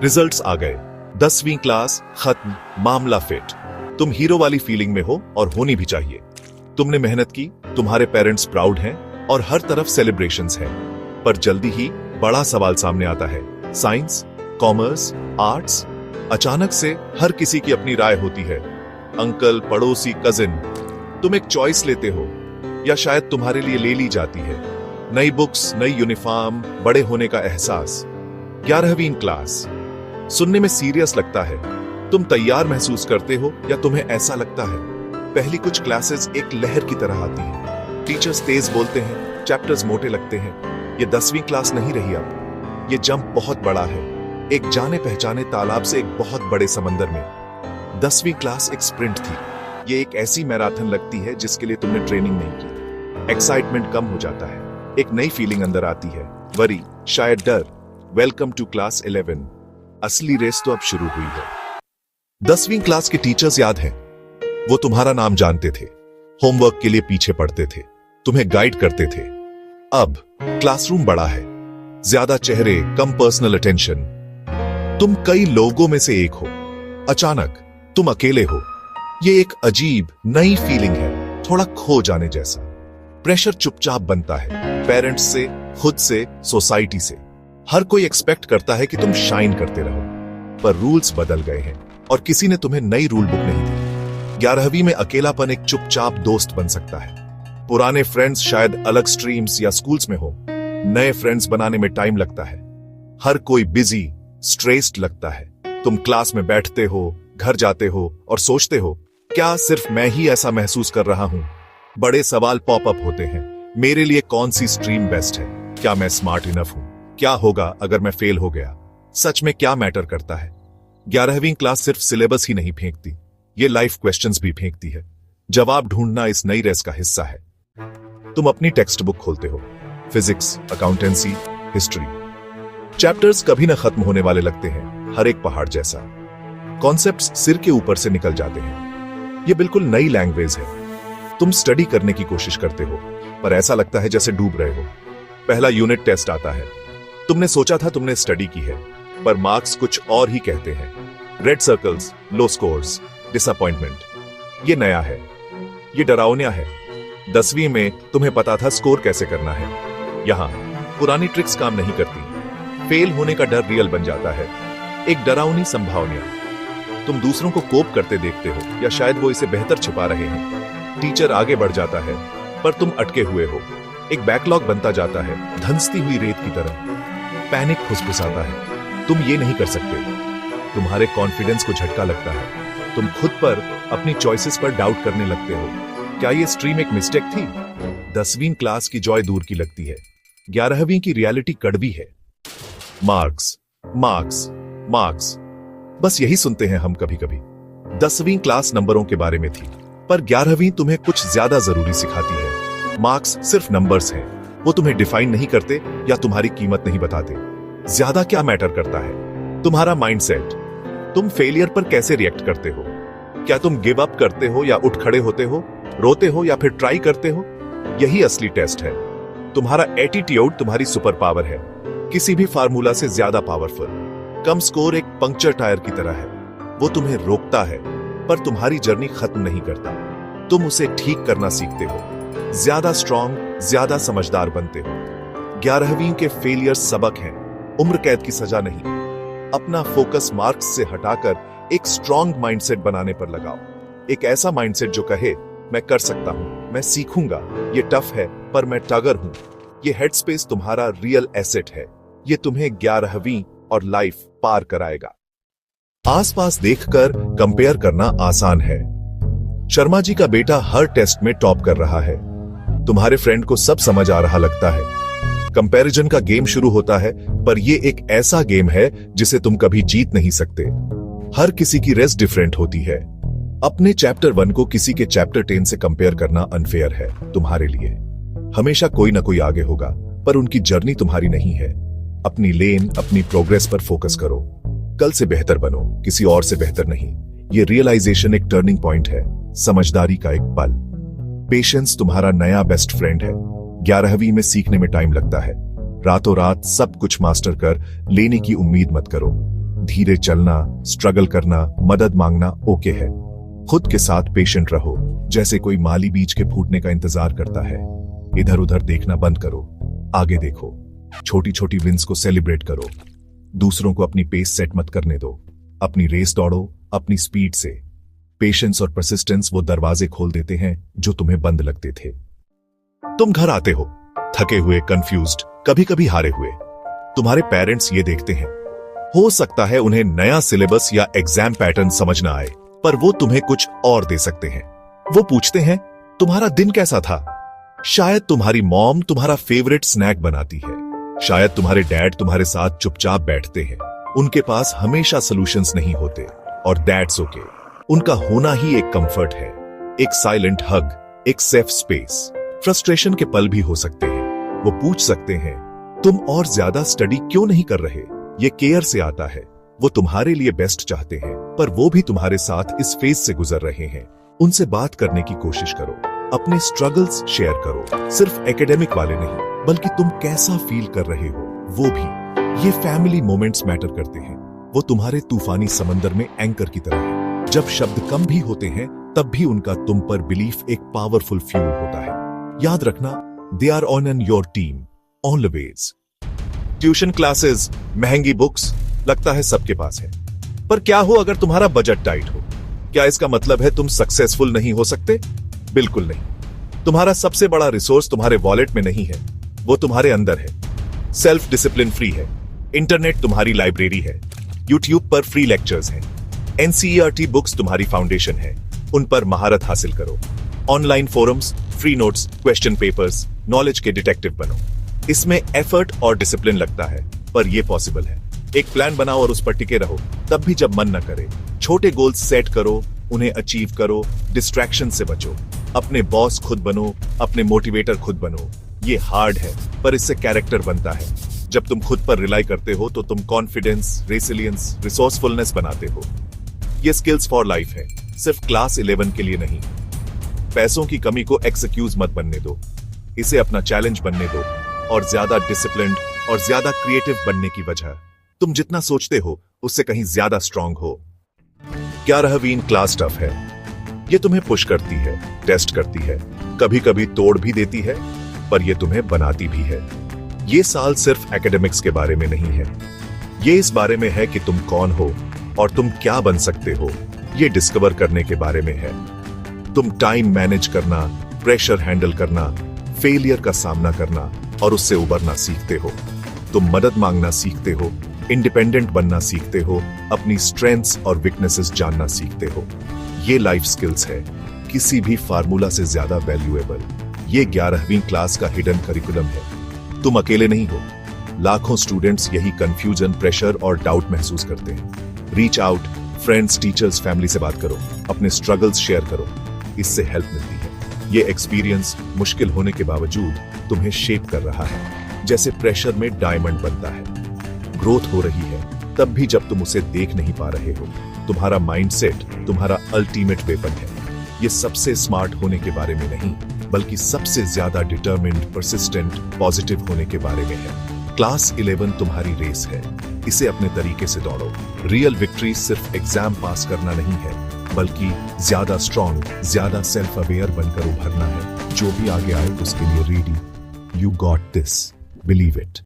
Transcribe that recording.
Results आ गए, 10वीं class खत्म, मामला फिट। तुम हीरो वाली फीलिंग में हो और होनी भी चाहिए। तुमने मेहनत की, तुम्हारे पेरेंट्स प्राउड हैं और हर तरफ सेलिब्रेशंस हैं। पर जल्दी ही बड़ा सवाल सामने आता है, साइंस, कॉमर्स, आर्ट्स। अचानक से हर किसी की अपनी राय होती है, अंकल, पड़ोसी, कजिन। तुम एक चॉइस लेते हो या शायद तुम्हारे लिए ले ली जाती है। नई बुक्स, नई यूनिफॉर्म, बड़े होने का एहसास। 11वीं क्लास सुनने में सीरियस लगता है। तुम तैयार महसूस करते हो या तुम्हें ऐसा लगता है? पहली कुछ क्लासेस एक लहर की तरह आती हैं। टीचर्स तेज बोलते हैं, चैप्टर्स मोटे लगते हैं। ये 10वीं क्लास नहीं रही अब। ये जंप बहुत बड़ा है, एक जाने पहचाने तालाब से एक बहुत बड़े समंदर में। 10वीं क्लास एक स्प्रिंट थी। ये एक ऐसी मैराथन लगती है जिसके लिए तुमने ट्रेनिंग नहीं की। एक्साइटमेंट कम हो जाता है, एक नई फीलिंग अंदर आती है, वरी, शायद डर। Welcome to class 11। असली रेस तो अब शुरू हुई है। 10वीं क्लास के टीचर्स याद हैं? वो तुम्हारा नाम जानते थे, होमवर्क के लिए पीछे पड़ते थे, तुम्हें गाइड करते थे। अब क्लासरूम बड़ा है, ज्यादा चेहरे, कम पर्सनल अटेंशन। तुम कई लोगों में से एक हो, अचानक तुम अकेले हो। ये एक अजीब नई फीलिंग है, थोड़ा खो जाने जैसा। प्रेशर चुपचाप बनता है, पेरेंट्स से, खुद से, सोसाइटी से। हर कोई एक्सपेक्ट करता है कि तुम शाइन करते रहो, पर रूल्स बदल गए हैं और किसी ने तुम्हें नई रूल बुक नहीं दी। 11वीं में अकेलापन एक चुपचाप दोस्त बन सकता है। पुराने फ्रेंड्स शायद अलग स्ट्रीम्स या स्कूल्स में हो, नए फ्रेंड्स बनाने में टाइम लगता है। हर कोई बिजी, स्ट्रेस्ड लगता है। तुम क्लास में बैठते हो, घर जाते हो और सोचते हो, क्या सिर्फ मैं ही ऐसा महसूस कर रहा हूं? बड़े सवाल पॉप अप होते हैं। मेरे लिए कौन सी स्ट्रीम बेस्ट है? क्या मैं स्मार्ट इनफ हूं? क्या होगा अगर मैं फेल हो गया? सच में क्या मैटर करता है? 11वीं क्लास सिर्फ सिलेबस ही नहीं फेंकती, ये लाइफ क्वेश्चंस भी फेंकती है। जवाब ढूंढना इस नई रेस का हिस्सा है। तुम अपनी टेक्स्ट बुक खोलते हो, फिजिक्स, अकाउंटेंसी, हिस्ट्री। चैप्टर्स कभी ना खत्म होने वाले लगते हैं, हर एक पहाड़ जैसा। कॉन्सेप्ट्स सिर के ऊपर से निकल जाते हैं। ये बिल्कुल नई लैंग्वेज है। तुम स्टडी करने की कोशिश करते हो, पर ऐसा लगता है जैसे डूब रहे हो। पहला यूनिट टेस्ट आता है। तुमने सोचा था तुमने स्टडी की है, पर मार्क्स कुछ और ही कहते हैं। रेड सर्कल्स, लो स्कोर्स, डिसअपॉइंटमेंट। ये नया है, ये डरावना है। 10वीं में तुम्हें पता था स्कोर कैसे करना है। यहां पुरानी ट्रिक्स काम नहीं करती। फेल होने का डर रियल बन जाता है, एक डरावनी संभावना। तुम दूसरों को कोप करते देखते हो, या शायद वो इसे बेहतर छिपा रहे हैं। टीचर आगे बढ़ जाता है, पर तुम अटके हुए हो। एक बैकलॉग बनता जाता है, धंसती हुई रेत की तरह। पैनिक फुसफुसाता है, तुम ये नहीं कर सकते। तुम्हारे कॉन्फिडेंस को झटका लगता है। तुम खुद पर, अपनी चॉइसेस पर डाउट करने लगते हो। क्या ये स्ट्रीम एक मिस्टेक थी? 10वीं क्लास की जॉय दूर की लगती है, 11वीं की रियलिटी कड़वी है। मार्क्स, मार्क्स, मार्क्स, बस यही सुनते हैं हम कभी कभी। 10वीं क्लास नंबरों के बारे में थी, पर 11वीं तुम्हें कुछ ज्यादा जरूरी सिखाती है। मार्क्स सिर्फ नंबर्स हैं, वो तुम्हें डिफाइन नहीं करते या तुम्हारी कीमत नहीं बताते। ज्यादा क्या मैटर करता है? तुम्हारा माइंडसेट। तुम फेलियर पर कैसे रिएक्ट करते हो? क्या तुम गिव अप करते हो या उठ खड़े होते हो? रोते हो या फिर ट्राई करते हो? यही असली टेस्ट है। तुम्हारा एटीट्यूड तुम्हारी सुपर पावर है, किसी भी फार्मूला से ज्यादा पावरफुल। कम स्कोर एक पंक्चर टायर की तरह है, वो तुम्हें रोकता है, पर तुम्हारी जर्नी खत्म नहीं करता। तुम उसे ठीक करना सीखते हो, ज्यादा स्ट्रांग, ज्यादा समझदार बनते हो। 11वीं के फेलियर सबक हैं, उम्र कैद की सजा नहीं। अपना फोकस मार्क्स से हटाकर एक स्ट्रांग माइंडसेट बनाने पर लगाओ। एक ऐसा माइंडसेट जो कहे, मैं कर सकता हूं, मैं सीखूंगा, ये टफ है पर मैं टागर हूं। ये हेडस्पेस तुम्हारा रियल एसेट है। ये तुम्हें 11वीं और लाइफ पार कराएगा। आसपास देखकर कंपेयर करना आसान है। शर्मा जी का बेटा हर टेस्ट में टॉप कर रहा है। तुम्हारे फ्रेंड को सब समझ आ रहा लगता है। कंपैरिजन का गेम शुरू होता है, पर यह एक ऐसा गेम है जिसे तुम कभी जीत नहीं सकते। हर किसी की रेस डिफरेंट होती है। अपने चैप्टर 1 को किसी के चैप्टर 10 से कंपेयर करना अनफेयर है तुम्हारे लिए। हमेशा कोई ना कोई आगे होगा, पर उनकी जर्नी तुम्हारी नहीं है। अपनी लेन, अपनी प्रोग्रेस पर फोकस करो। कल से बेहतर बनो, किसी और से बेहतर नहीं। ये रियलाइजेशन एक टर्निंग पॉइंट है, समझदारी का एक पल। पेशेंस तुम्हारा नया बेस्ट फ्रेंड है। 11वीं में सीखने में टाइम लगता है। रातों रात सब कुछ मास्टर कर लेने की उम्मीद मत करो। धीरे चलना, स्ट्रगल करना, मदद मांगना ओके है। खुद के साथ पेशेंट रहो, जैसे कोई माली बीज के फूटने का इंतजार करता है। इधर उधर देखना बंद करो, आगे देखो। छोटी छोटी विंस को सेलिब्रेट करो। दूसरों को अपनी पेस सेट मत करने दो। अपनी रेस दौड़ो अपनी स्पीड से। पेशेंस और परसिस्टेंस वो दरवाजे खोल देते हैं जो तुम्हें बंद लगते थे। तुम घर आते हो थके हुए, कंफ्यूज्ड, कभी कभी हारे हुए। तुम्हारे पेरेंट्स ये देखते हैं। हो सकता है उन्हें नया सिलेबस या एग्जाम पैटर्न समझ ना आए, पर वो तुम्हें कुछ और दे सकते हैं। वो पूछते हैं, तुम्हारा दिन कैसा था? शायद तुम्हारी मॉम तुम्हारा फेवरेट स्नैक बनाती है। शायद तुम्हारे डैड तुम्हारे साथ चुपचाप बैठते हैं। उनके पास हमेशा सॉल्यूशंस नहीं होते, और दैट्स ओके। उनका होना ही एक कंफर्ट है, एक साइलेंट हग, एक सेफ स्पेस। फ्रस्ट्रेशन के पल भी हो सकते हैं। वो पूछ सकते हैं, तुम और ज्यादा स्टडी क्यों नहीं कर रहे? ये केयर से आता है। वो तुम्हारे लिए बेस्ट चाहते हैं, पर वो भी तुम्हारे साथ इस फेज से गुजर रहे हैं। उनसे बात करने की कोशिश करो, अपने स्ट्रगल्स शेयर करो, सिर्फ एकेडमिक वाले नहीं, बल्कि तुम कैसा फील कर रहे हो वो भी। ये फैमिली मोमेंट्स मैटर करते हैं। वो तुम्हारे तूफानी समंदर में एंकर की तरह है। जब शब्द कम भी होते हैं, तब भी उनका तुम पर बिलीफ एक पावरफुल फ्यूल होता है। याद रखना, they are on an your team always. Tuition classes, महंगी बुक्स, लगता है सबके पास है, पर क्या हो अगर तुम्हारा बजट टाइट हो? क्या इसका मतलब है तुम सक्सेसफुल नहीं हो सकते? बिल्कुल नहीं। तुम्हारा सबसे बड़ा रिसोर्स तुम्हारे वॉलेट में नहीं है, वो तुम्हारे अंदर है। सेल्फ डिसिप्लिन फ्री है। इंटरनेट तुम्हारी लाइब्रेरी है। यूट्यूब पर फ्री लेक्चर्स हैं। एनसीईआरटी बुक्स तुम्हारी फाउंडेशन है, उन पर महारत हासिल करो। Online forums, free notes, question papers, knowledge के डिटेक्टिव बनो। इसमें एफर्ट और डिसिप्लिन लगता है, पर यह पॉसिबल है। एक प्लान बनाओ और उस पर टिके रहो, तब भी जब मन न करे। छोटे गोल्स सेट करो, उन्हें अचीव करो, डिस्ट्रैक्शन से बचो। अपने बॉस खुद बनो, अपने मोटिवेटर खुद बनो। ये हार्ड है, पर इससे कैरेक्टर बनता है। जब तुम खुद पर रिलाई करते हो तो तुम कॉन्फिडेंस, रेसिलियंस, रिसोर्सफुलनेस बनाते हो। ये स्किल्स फॉर लाइफ है, सिर्फ क्लास 11 के लिए नहीं। पैसों की कमी को एक्सक्यूज मत बनने दो, इसे अपना चैलेंज बनने दो, और ज्यादा डिसिप्लिन्ड और ज्यादा क्रिएटिव बनने की वजह तुम जितना सोचते हो उससे कहीं ज्यादा स्ट्रांग हो। 11वीं क्लास टफ है। ये तुम्हें पुश करती है, टेस्ट करती है, कभी कभी तोड़ भी देती है, पर ये तुम्हें बनाती भी है। ये साल सिर्फ एकेडमिक्स के बारे में नहीं है, ये इस बारे में है कि तुम कौन हो और तुम क्या बन सकते हो, ये डिस्कवर करने के बारे में है। तुम टाइम मैनेज करना, प्रेशर हैंडल करना, फेलियर का सामना करना और उससे उबरना सीखते हो। तुम मदद मांगना सीखते हो, इंडिपेंडेंट बनना सीखते हो, अपनी स्ट्रेंथ्स और वीकनेसेस जानना सीखते हो। ये लाइफ स्किल्स है, किसी भी फार्मूला से ज्यादा वैल्यूएबल। ये 11वीं क्लास का हिडन करिकुलम है। तुम अकेले नहीं हो, लाखों स्टूडेंट्स यही कंफ्यूजन, प्रेशर और डाउट महसूस करते हैं। Reach out, friends, teachers, family से बात करो, अपने स्ट्रगल्स शेयर करो, इससे हेल्प मिलती है। ये एक्सपीरियंस मुश्किल होने के बावजूद तुम्हें शेप कर रहा है, जैसे प्रेशर में डायमंड बनता है। ग्रोथ हो रही है तब भी जब तुम उसे देख नहीं पा रहे हो। तुम्हारा माइंडसेट तुम्हारा अल्टीमेट वेपन है। ये सबसे स्मार्ट होने के बारे में नहीं, बल्कि सबसे ज्यादा डिटरमिन्ड, परसिस्टेंट, पॉजिटिव होने के बारे में है। क्लास 11 तुम्हारी रेस है, इसे अपने तरीके से दौड़ो। रियल विक्ट्री सिर्फ एग्जाम पास करना नहीं है, बल्कि ज्यादा स्ट्रांग, ज्यादा सेल्फ अवेयर बनकर उभरना है। जो भी आगे आए उसके लिए ready. You got this, believe it.